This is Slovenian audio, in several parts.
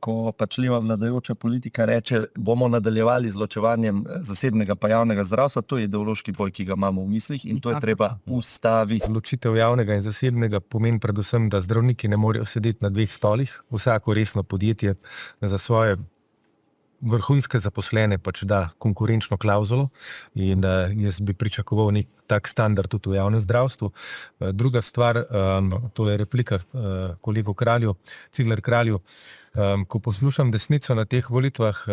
ko pač leva vladajoča politika reče, bomo nadaljevali z ločevanjem zasebnega pa javnega zdravstva, to je ideološki boj, ki ga imamo v mislih in to je treba ustaviti. Ločitev javnega in zasebnega pomeni predvsem, da zdravniki ne morejo sedeti na dveh stolih. Vsako resno podjetje za svoje vrhunske zaposlene pač da konkurenčno klavzulo in jaz bi pričakoval nek tak standard tudi v javnem zdravstvu. Druga stvar, to je replika kolegu Cigler Kralju, ko poslušam desnico na teh volitvah,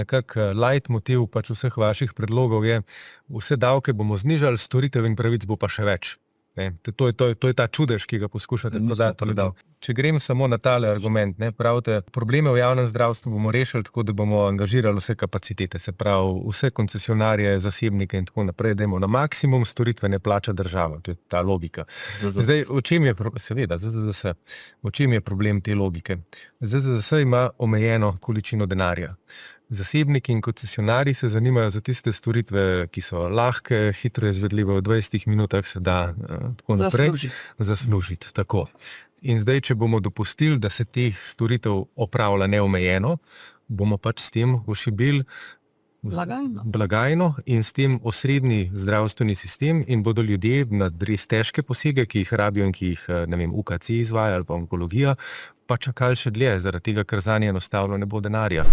nekako leitmotiv pač vseh vaših predlogov je, vse davke bomo znižali, storitev in pravic bo pa še več. To je ta čudež, ki ga poskušate prodati. Če grem samo na tale argument, pravite, probleme v javnem zdravstvu bomo rešili tako, da bomo angažirali vse kapacitete, se pravi vse koncesionarje, zasebnike in tako naprej, dajmo na maksimum, storitve ne plača država. To je ta logika. Zdaj, v čem je seveda, ZZZS, v čem je problem te logike? ZZZS ima omejeno količino denarja. Zasebniki in koncesionarji se zanimajo za tiste storitve, ki so lahke, hitro izvedljive, v 20 minutah se da tako naprej zaslužiti. Tako. In zdaj, če bomo dopustili, da se teh storitev opravlja neomejeno, bomo pač s tem ošibili blagajno in s tem osrednji zdravstveni sistem in bodo ljudje na res težke posege, ki jih rabijo in ki jih, UKC izvaja ali pa onkologija, pa čakali še dlje, zaradi tega, ker zanje enostavno ne bo denarja.